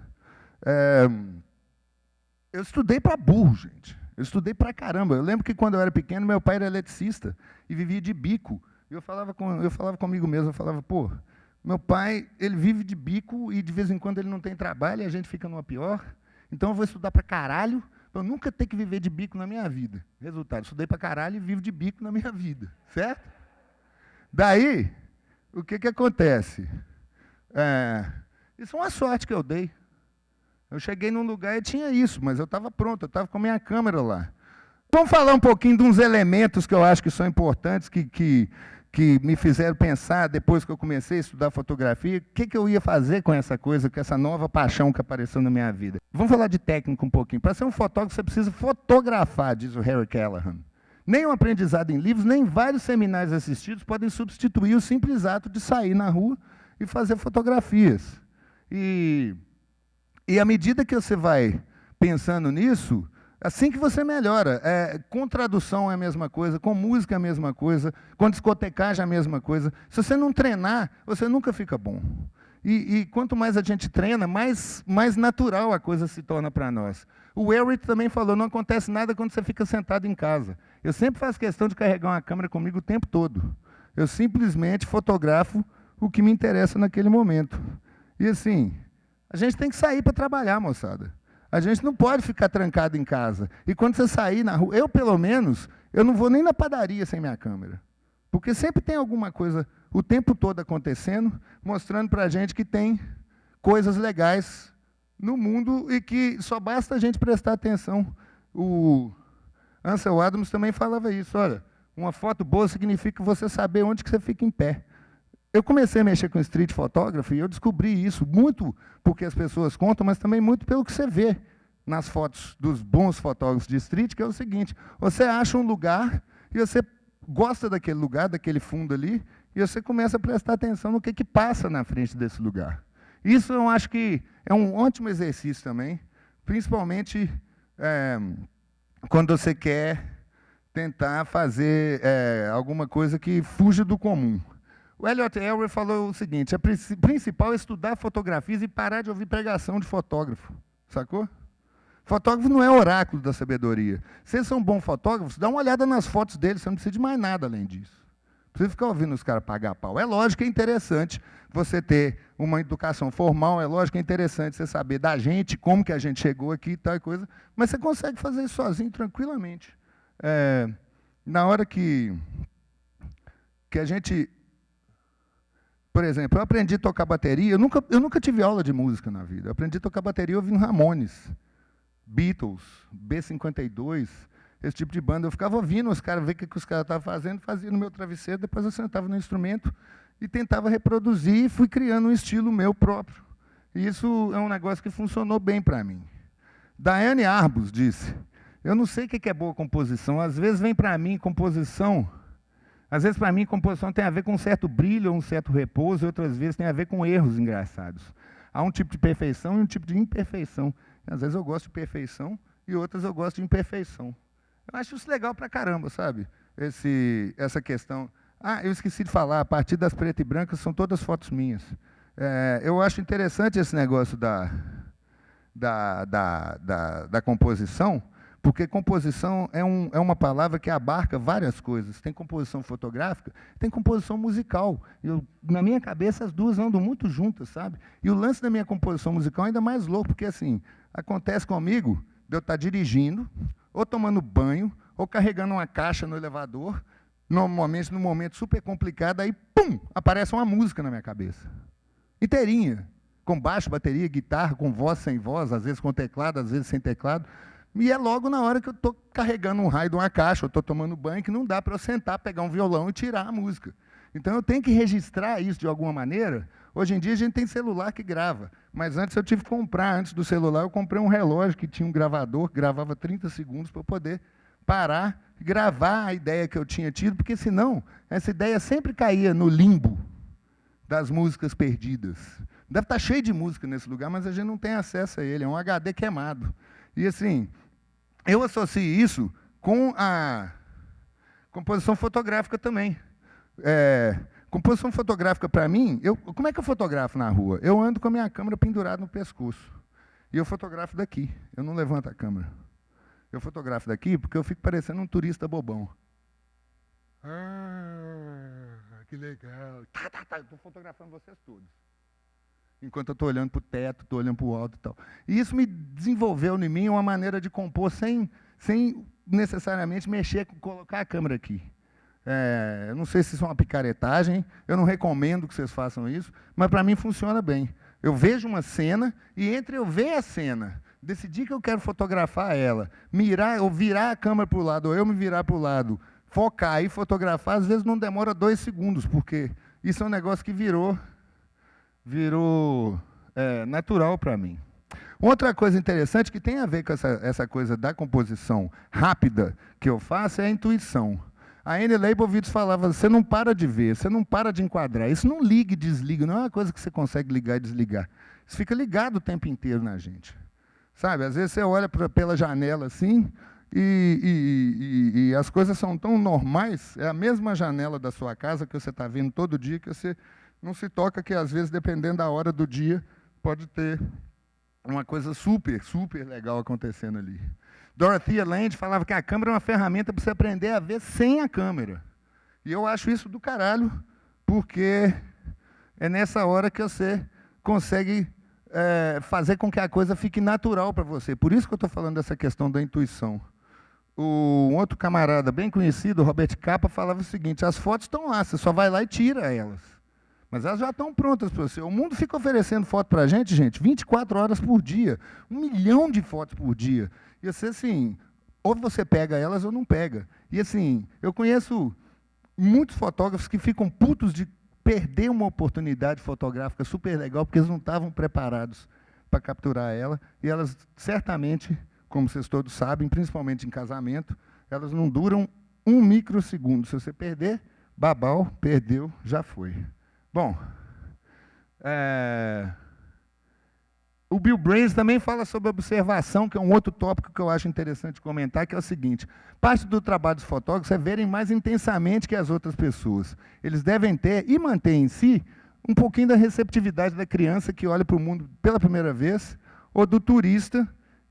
Eu estudei para burro, gente. Eu estudei para caramba. Eu lembro que quando eu era pequeno, meu pai era eletricista e vivia de bico. E eu falava comigo mesmo, eu falava, pô, meu pai, ele vive de bico e de vez em quando ele não tem trabalho e a gente fica numa pior. Então eu vou estudar para caralho, para eu nunca ter que viver de bico na minha vida. Resultado, estudei para caralho e vivo de bico na minha vida, certo? Daí, o que acontece? Isso é uma sorte que eu dei. Eu cheguei num lugar e tinha isso, mas eu estava pronto, eu estava com a minha câmera lá. Vamos falar um pouquinho de uns elementos que eu acho que são importantes, que me fizeram pensar, depois que eu comecei a estudar fotografia, o que eu ia fazer com essa coisa, com essa nova paixão que apareceu na minha vida. Vamos falar de técnica um pouquinho. Para ser um fotógrafo, você precisa fotografar, diz o Harry Callahan. Nem um aprendizado em livros, nem vários seminários assistidos podem substituir o simples ato de sair na rua e fazer fotografias. E à medida que você vai pensando nisso, assim que você melhora. Com tradução é a mesma coisa, com música é a mesma coisa, com discotecagem é a mesma coisa. Se você não treinar, você nunca fica bom. E quanto mais a gente treina, mais natural a coisa se torna para nós. O Elric também falou, não acontece nada quando você fica sentado em casa. Eu sempre faço questão de carregar uma câmera comigo o tempo todo. Eu simplesmente fotografo o que me interessa naquele momento. E assim, a gente tem que sair para trabalhar, moçada. A gente não pode ficar trancado em casa. E quando você sair na rua, eu pelo menos, eu não vou nem na padaria sem minha câmera. Porque sempre tem alguma coisa o tempo todo acontecendo, mostrando para a gente que tem coisas legais no mundo e que só basta a gente prestar atenção. O Ansel Adams também falava isso, olha, uma foto boa significa você saber onde que você fica em pé. Eu comecei a mexer com street photography e eu descobri isso muito porque as pessoas contam, mas também muito pelo que você vê nas fotos dos bons fotógrafos de street, que é o seguinte, você acha um lugar e você gosta daquele lugar, daquele fundo ali, e você começa a prestar atenção no que passa na frente desse lugar. Isso eu acho que é um ótimo exercício também, principalmente quando você quer tentar fazer alguma coisa que fuja do comum. O Elliot Elwer falou o seguinte, a principal é estudar fotografias e parar de ouvir pregação de fotógrafo. Sacou? Fotógrafo não é oráculo da sabedoria. Se vocês são bons fotógrafos, dá uma olhada nas fotos deles, você não precisa de mais nada além disso. Não precisa ficar ouvindo os caras pagar pau. É lógico que é interessante você ter uma educação formal, é lógico que é interessante você saber da gente, como que a gente chegou aqui e tal coisa, mas você consegue fazer isso sozinho, tranquilamente. Na hora que a gente... Por exemplo, eu aprendi a tocar bateria, eu nunca tive aula de música na vida. Eu aprendi a tocar bateria ouvindo Ramones, Beatles, B-52, esse tipo de banda. Eu ficava ouvindo os caras, ver o que os caras estavam fazendo, fazia no meu travesseiro, depois eu sentava no instrumento e tentava reproduzir e fui criando um estilo meu próprio. E isso é um negócio que funcionou bem para mim. Diane Arbus disse, eu não sei o que é boa composição, às vezes vem para mim composição... Às vezes, para mim, composição tem a ver com um certo brilho, um certo repouso, e outras vezes tem a ver com erros engraçados. Há um tipo de perfeição e um tipo de imperfeição. Às vezes eu gosto de perfeição e outras eu gosto de imperfeição. Eu acho isso legal pra caramba, sabe? Essa questão. Ah, eu esqueci de falar, a partir das pretas e brancas são todas fotos minhas. Eu acho interessante esse negócio da composição, porque composição é uma palavra que abarca várias coisas. Tem composição fotográfica, tem composição musical. Na minha cabeça, as duas andam muito juntas, sabe? E o lance da minha composição musical é ainda mais louco, porque assim, acontece comigo de eu estar dirigindo, ou tomando banho, ou carregando uma caixa no elevador, normalmente num momento super complicado, aí, pum, aparece uma música na minha cabeça. Inteirinha. Com baixo, bateria, guitarra, com voz, sem voz, às vezes com teclado, às vezes sem teclado. E é logo na hora que eu estou carregando um raio de uma caixa, eu estou tomando banho, que não dá para eu sentar, pegar um violão e tirar a música. Então eu tenho que registrar isso de alguma maneira. Hoje em dia a gente tem celular que grava, mas antes eu tive que comprar, antes do celular, eu comprei um relógio que tinha um gravador, que gravava 30 segundos para eu poder parar e gravar a ideia que eu tinha tido, porque senão essa ideia sempre caía no limbo das músicas perdidas. Deve estar cheio de música nesse lugar, mas a gente não tem acesso a ele, é um HD queimado. E assim, eu associo isso com a composição fotográfica também. Composição fotográfica, para mim, como é que eu fotografo na rua? Eu ando com a minha câmera pendurada no pescoço. E eu fotografo daqui, eu não levanto a câmera. Eu fotografo daqui porque eu fico parecendo um turista bobão. Ah, que legal. Eu estou fotografando vocês todos. Enquanto eu estou olhando para o teto, estou olhando para o alto e tal. E isso me desenvolveu em mim uma maneira de compor sem necessariamente mexer, colocar a câmera aqui. Eu não sei se isso é uma picaretagem, eu não recomendo que vocês façam isso, mas para mim funciona bem. Eu vejo uma cena e entre eu ver a cena, decidir que eu quero fotografar ela, mirar, ou virar a câmera para o lado, ou eu me virar para o lado, focar e fotografar, às vezes não demora 2 segundos, porque isso é um negócio que virou natural para mim. Outra coisa interessante que tem a ver com essa coisa da composição rápida que eu faço é a intuição. A Annie Leibovitz falava, você não para de ver, você não para de enquadrar. Isso não liga e desliga, não é uma coisa que você consegue ligar e desligar. Isso fica ligado o tempo inteiro na gente. Sabe, às vezes você olha pela janela assim e as coisas são tão normais, é a mesma janela da sua casa que você está vendo todo dia, que você não se toca que, às vezes, dependendo da hora do dia, pode ter uma coisa super, super legal acontecendo ali. Dorothea Land falava que a câmera é uma ferramenta para você aprender a ver sem a câmera. E eu acho isso do caralho, porque é nessa hora que você consegue fazer com que a coisa fique natural para você. Por isso que eu estou falando dessa questão da intuição. Um outro camarada bem conhecido, Robert Capa, falava o seguinte, as fotos estão lá, você só vai lá e tira elas. Mas elas já estão prontas para você. O mundo fica oferecendo foto para a gente, 24 horas por dia. 1 milhão de fotos por dia. E você, assim, ou você pega elas ou não pega. E, assim, eu conheço muitos fotógrafos que ficam putos de perder uma oportunidade fotográfica super legal, porque eles não estavam preparados para capturar ela. E elas, certamente, como vocês todos sabem, principalmente em casamento, elas não duram 1 microsegundo. Se você perder, babau, perdeu, já foi. Bom, o Bill Brains também fala sobre observação, que é um outro tópico que eu acho interessante comentar, que é o seguinte, parte do trabalho dos fotógrafos é verem mais intensamente que as outras pessoas. Eles devem ter e manter em si um pouquinho da receptividade da criança que olha para o mundo pela primeira vez, ou do turista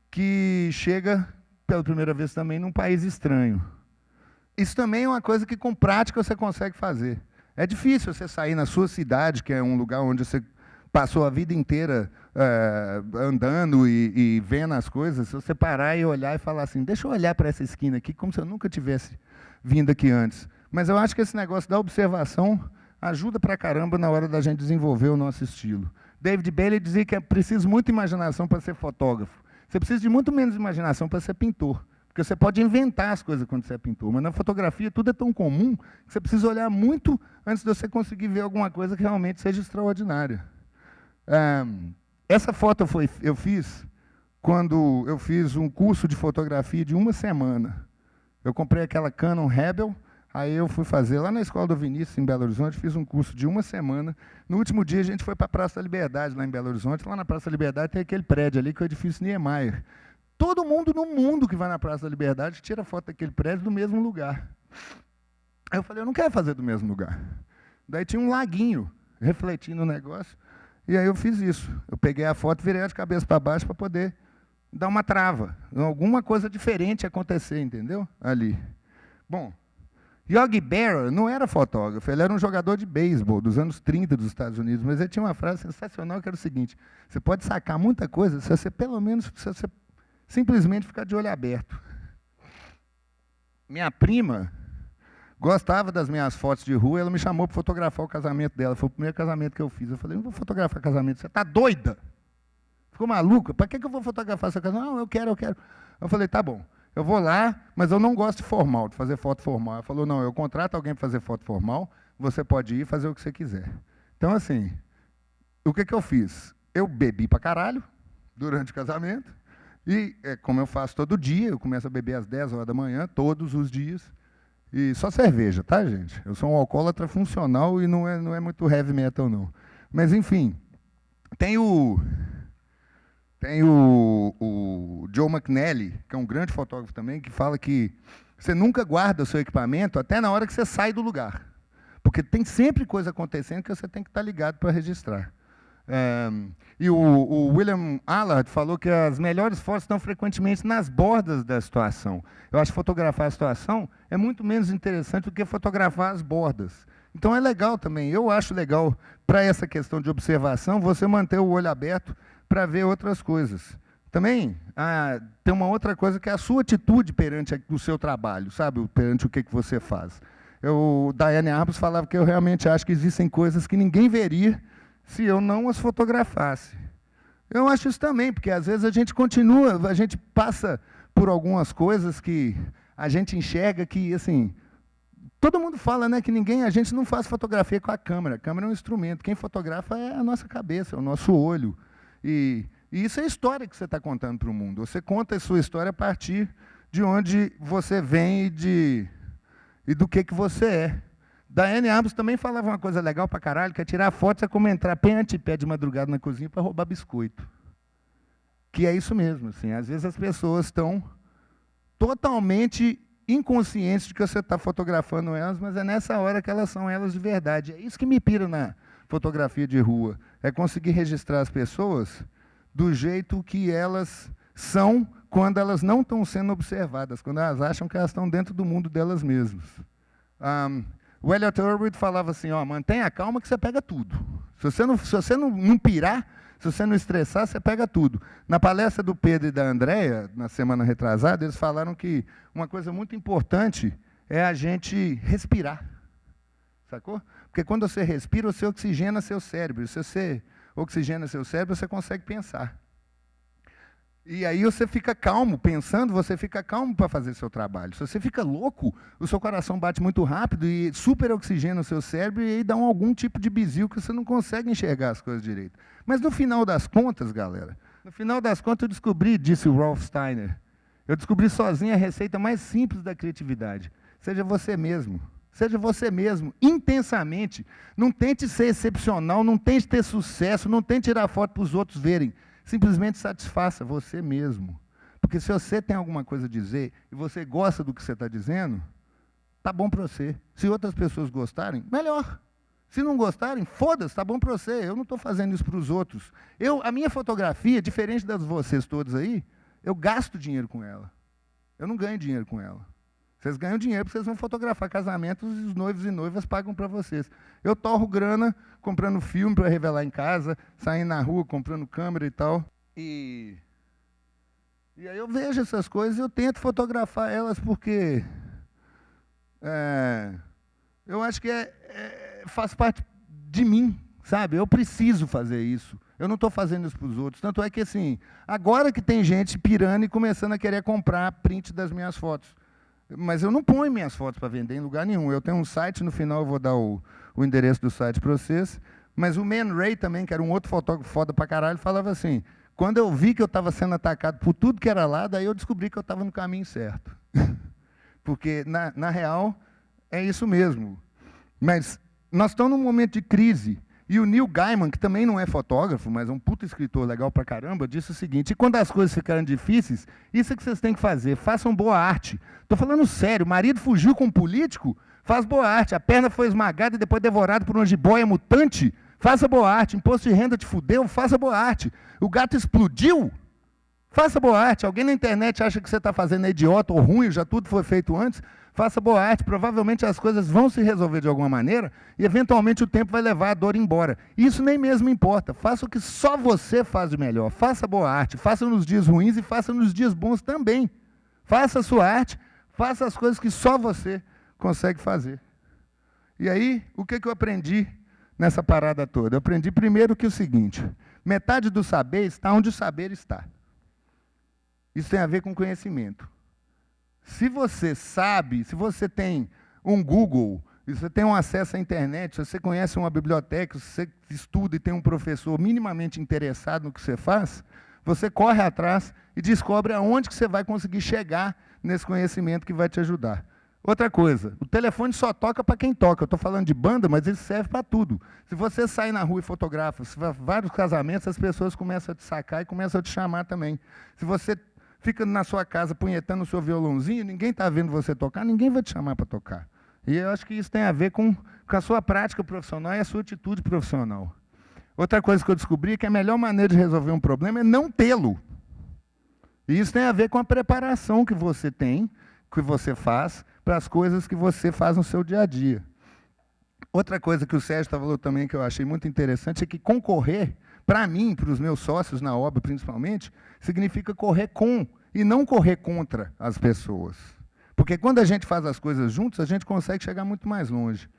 que chega pela primeira vez também num país estranho. Isso também é uma coisa que com prática você consegue fazer. É difícil você sair na sua cidade, que é um lugar onde você passou a vida inteira andando e vendo as coisas, se você parar e olhar e falar assim, deixa eu olhar para essa esquina aqui, como se eu nunca tivesse vindo aqui antes. Mas eu acho que esse negócio da observação ajuda pra caramba na hora da gente desenvolver o nosso estilo. David Bailey dizia que é preciso muita imaginação para ser fotógrafo. Você precisa de muito menos imaginação para ser pintor. Porque você pode inventar as coisas quando você é pintor, mas na fotografia tudo é tão comum que você precisa olhar muito antes de você conseguir ver alguma coisa que realmente seja extraordinária. Essa foto eu fiz quando eu fiz um curso de fotografia de 1 semana. Eu comprei aquela Canon Rebel, aí eu fui fazer lá na Escola do Vinícius, em Belo Horizonte, fiz um curso de 1 semana. No último dia a gente foi para a Praça da Liberdade, lá em Belo Horizonte. Lá na Praça da Liberdade tem aquele prédio ali, que é o edifício Niemeyer. Todo mundo no mundo que vai na Praça da Liberdade tira foto daquele prédio do mesmo lugar. Aí eu falei, eu não quero fazer do mesmo lugar. Daí tinha um laguinho refletindo o negócio, e aí eu fiz isso. Eu peguei a foto, virei ela de cabeça para baixo para poder dar uma trava, alguma coisa diferente acontecer, entendeu? Ali. Bom, Yogi Berra não era fotógrafo, ele era um jogador de beisebol dos anos 30 dos Estados Unidos, mas ele tinha uma frase sensacional que era o seguinte, você pode sacar muita coisa se você, pelo menos, se você simplesmente ficar de olho aberto. Minha prima gostava das minhas fotos de rua, ela me chamou para fotografar o casamento dela. Foi o primeiro casamento que eu fiz. Eu falei, não vou fotografar casamento, você está doida? Ficou maluca? Para que eu vou fotografar seu casamento? Não, eu quero. Eu falei, tá bom, eu vou lá, mas eu não gosto de formal, de fazer foto formal. Ela falou, não, eu contrato alguém para fazer foto formal, você pode ir fazer o que você quiser. Então, assim, o que eu fiz? Eu bebi para caralho durante o casamento, e, como eu faço todo dia, eu começo a beber às 10 horas da manhã, todos os dias, e só cerveja, tá, gente? Eu sou um alcoólatra funcional e não é muito heavy metal, não. Mas, enfim, tem o Joe McNally, que é um grande fotógrafo também, que fala que você nunca guarda o seu equipamento até na hora que você sai do lugar. Porque tem sempre coisa acontecendo que você tem que estar ligado para registrar. E o William Allard falou que as melhores fotos estão frequentemente nas bordas da situação. Eu acho que fotografar a situação é muito menos interessante do que fotografar as bordas. Então é legal também, eu acho legal, para essa questão de observação, você manter o olho aberto para ver outras coisas. Também tem uma outra coisa que é a sua atitude perante o seu trabalho, sabe? Perante o que você faz. Diane Arbus falava que eu realmente acho que existem coisas que ninguém veria se eu não as fotografasse. Eu acho isso também, porque às vezes a gente passa por algumas coisas que a gente enxerga que, assim, todo mundo fala, né, que a gente não faz fotografia com a câmera. A câmera é um instrumento. Quem fotografa é a nossa cabeça, é o nosso olho. E isso é a história que você está contando para o mundo. Você conta a sua história a partir de onde você vem e do que você é. Diane Arbus também falava uma coisa legal pra caralho, que é tirar foto é como entrar pé ante pé de madrugada na cozinha para roubar biscoito. Que é isso mesmo, assim. Às vezes as pessoas estão totalmente inconscientes de que você está fotografando elas, mas é nessa hora que elas são elas de verdade. É isso que me pira na fotografia de rua, é conseguir registrar as pessoas do jeito que elas são quando elas não estão sendo observadas, quando elas acham que elas estão dentro do mundo delas mesmas. O Elliot Erwitt falava assim, ó, mantenha a calma que você pega tudo. Se você não pirar, se você não estressar, você pega tudo. Na palestra do Pedro e da Andréia, na semana retrasada, eles falaram que uma coisa muito importante é a gente respirar. Sacou? Porque quando você respira, você oxigena seu cérebro. Se você oxigena seu cérebro, você consegue pensar. E aí você fica calmo pensando, você fica calmo para fazer seu trabalho. Se você fica louco, o seu coração bate muito rápido e super oxigena o seu cérebro e aí dá algum tipo de bizil que você não consegue enxergar as coisas direito. Mas no final das contas, galera, no final das contas eu descobri, disse o Rolf Steiner, eu descobri sozinho a receita mais simples da criatividade. Seja você mesmo. Seja você mesmo, intensamente. Não tente ser excepcional, não tente ter sucesso, não tente tirar foto para os outros verem. Simplesmente satisfaça você mesmo. Porque se você tem alguma coisa a dizer e você gosta do que você está dizendo, tá bom para você. Se outras pessoas gostarem, melhor. Se não gostarem, foda-se, tá bom para você. Eu não estou fazendo isso para os outros. A minha fotografia, diferente das de vocês todos aí, eu gasto dinheiro com ela. Eu não ganho dinheiro com ela. Vocês ganham dinheiro porque vocês vão fotografar casamentos e os noivos e noivas pagam para vocês. Eu torro grana comprando filme para revelar em casa, saindo na rua, comprando câmera e tal. E aí eu vejo essas coisas e eu tento fotografar elas porque eu acho que faz parte de mim, sabe? Eu preciso fazer isso. Eu não estou fazendo isso para os outros. Tanto é que, assim, agora que tem gente pirando e começando a querer comprar print das minhas fotos. Mas eu não ponho minhas fotos para vender em lugar nenhum. Eu tenho um site, no final eu vou dar o endereço do site para vocês. Mas o Man Ray também, que era um outro fotógrafo foda pra caralho, falava assim, quando eu vi que eu estava sendo atacado por tudo que era lá, daí eu descobri que eu estava no caminho certo. Porque, na real, é isso mesmo. Mas nós estamos num momento de crise. E o Neil Gaiman, que também não é fotógrafo, mas é um puta escritor legal pra caramba, disse o seguinte, e quando as coisas ficarem difíceis, isso é que vocês têm que fazer, façam boa arte. Estou falando sério, o marido fugiu com um político, faz boa arte. A perna foi esmagada e depois devorada por uma jiboia mutante, faça boa arte. Imposto de renda te fudeu, faça boa arte. O gato explodiu, faça boa arte. Alguém na internet acha que você está fazendo idiota ou ruim, já tudo foi feito antes, faça boa arte. Provavelmente as coisas vão se resolver de alguma maneira e, eventualmente, o tempo vai levar a dor embora. Isso nem mesmo importa. Faça o que só você faz de melhor. Faça boa arte. Faça nos dias ruins e faça nos dias bons também. Faça a sua arte. Faça as coisas que só você consegue fazer. E aí, o que eu aprendi nessa parada toda? Eu aprendi primeiro que o seguinte, metade do saber está onde o saber está. Isso tem a ver com conhecimento. Se você sabe, se você tem um Google, se você tem um acesso à internet, se você conhece uma biblioteca, se você estuda e tem um professor minimamente interessado no que você faz, você corre atrás e descobre aonde que você vai conseguir chegar nesse conhecimento que vai te ajudar. Outra coisa, o telefone só toca para quem toca. Eu estou falando de banda, mas ele serve para tudo. Se você sai na rua e fotografa, se vários casamentos, as pessoas começam a te sacar e começam a te chamar também. Se você fica na sua casa punhetando o seu violãozinho, ninguém está vendo você tocar, ninguém vai te chamar para tocar. E eu acho que isso tem a ver com a sua prática profissional e a sua atitude profissional. Outra coisa que eu descobri é que a melhor maneira de resolver um problema é não tê-lo. E isso tem a ver com a preparação que você tem, que você faz, para as coisas que você faz no seu dia a dia. Outra coisa que o Sérgio falou também, que eu achei muito interessante, é que concorrer, para mim, para os meus sócios na obra principalmente, significa correr com e não correr contra as pessoas. Porque quando a gente faz as coisas juntos, a gente consegue chegar muito mais longe.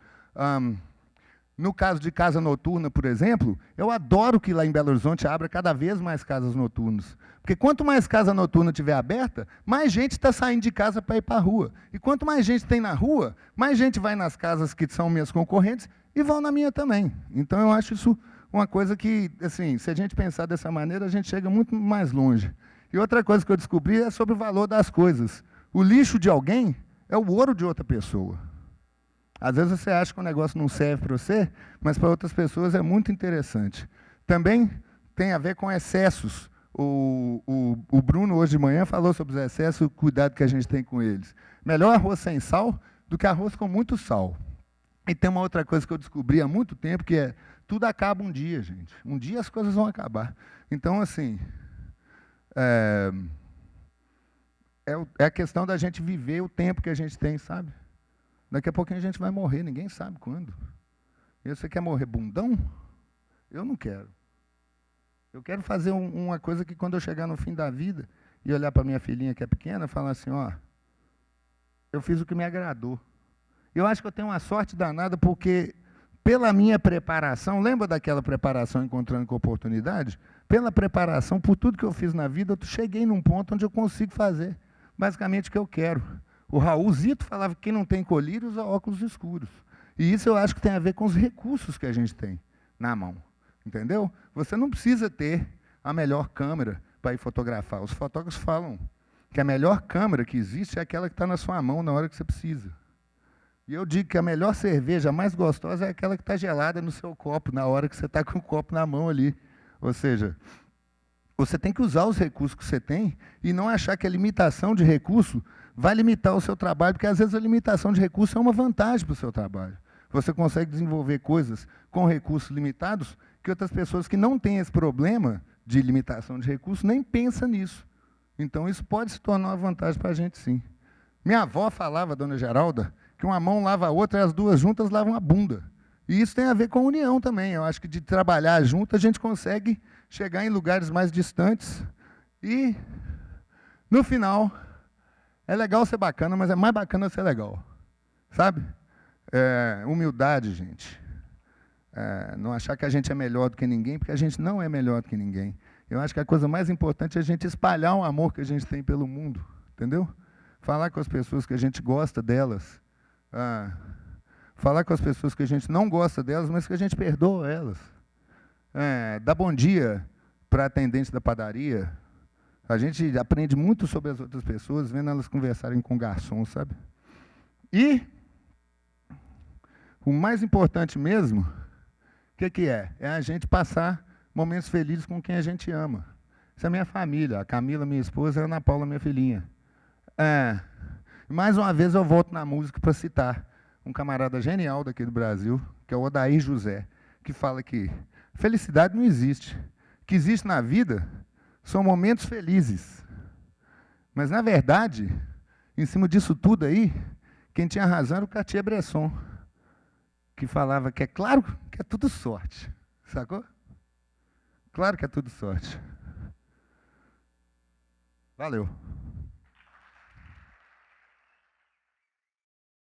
No caso de casa noturna, por exemplo, eu adoro que lá em Belo Horizonte abra cada vez mais casas noturnas. Porque quanto mais casa noturna tiver aberta, mais gente está saindo de casa para ir para a rua. E quanto mais gente tem na rua, mais gente vai nas casas que são minhas concorrentes e vão na minha também. Então, eu acho isso uma coisa que, assim, se a gente pensar dessa maneira, a gente chega muito mais longe. E outra coisa que eu descobri é sobre o valor das coisas. O lixo de alguém é o ouro de outra pessoa. Às vezes você acha que o negócio não serve para você, mas para outras pessoas é muito interessante. Também tem a ver com excessos. O Bruno, hoje de manhã, falou sobre os excessos e o cuidado que a gente tem com eles. Melhor arroz sem sal do que arroz com muito sal. E tem uma outra coisa que eu descobri há muito tempo, que é, tudo acaba um dia, gente. Um dia as coisas vão acabar. Então, assim, é a questão da gente viver o tempo que a gente tem, sabe? Daqui a pouquinho a gente vai morrer, ninguém sabe quando. E você quer morrer bundão? Eu não quero. Eu quero fazer uma coisa que quando eu chegar no fim da vida e olhar para minha filhinha que é pequena, falar assim, ó, eu fiz o que me agradou. Eu acho que eu tenho uma sorte danada porque pela minha preparação, lembra daquela preparação Encontrando com Oportunidade? Pela preparação, por tudo que eu fiz na vida, eu cheguei num ponto onde eu consigo fazer basicamente o que eu quero. O Raul Zito falava que quem não tem colírio usa óculos escuros. E isso eu acho que tem a ver com os recursos que a gente tem na mão. Entendeu? Você não precisa ter a melhor câmera para ir fotografar. Os fotógrafos falam que a melhor câmera que existe é aquela que está na sua mão na hora que você precisa. E eu digo que a melhor cerveja, a mais gostosa, é aquela que está gelada no seu copo, na hora que você está com o copo na mão ali. Ou seja, você tem que usar os recursos que você tem e não achar que a limitação de recurso vai limitar o seu trabalho, porque às vezes a limitação de recurso é uma vantagem para o seu trabalho. Você consegue desenvolver coisas com recursos limitados que outras pessoas que não têm esse problema de limitação de recursos nem pensam nisso. Então, isso pode se tornar uma vantagem para a gente, sim. Minha avó falava, dona Geralda, que uma mão lava a outra e as duas juntas lavam a bunda. E isso tem a ver com a união também. Eu acho que de trabalhar junto a gente consegue chegar em lugares mais distantes e, no final, é legal ser bacana, mas é mais bacana ser legal. Sabe? Humildade, gente. Não achar que a gente é melhor do que ninguém, porque a gente não é melhor do que ninguém. Eu acho que a coisa mais importante é a gente espalhar o amor que a gente tem pelo mundo. Entendeu? Falar com as pessoas que a gente gosta delas. Falar com as pessoas que a gente não gosta delas, mas que a gente perdoa elas. Dar bom dia para a atendente da padaria. A gente aprende muito sobre as outras pessoas, vendo elas conversarem com o garçom, sabe? E o mais importante mesmo, o que é? É a gente passar momentos felizes com quem a gente ama. Isso é minha família, a Camila, minha esposa, e a Ana Paula, minha filhinha. Mais uma vez eu volto na música para citar um camarada genial daqui do Brasil, que é o Odair José, que fala que felicidade não existe. O que existe na vida são momentos felizes. Mas, na verdade, em cima disso tudo aí, quem tinha razão era o Cartier-Bresson, que falava que é claro que é tudo sorte. Sacou? Claro que é tudo sorte. Valeu.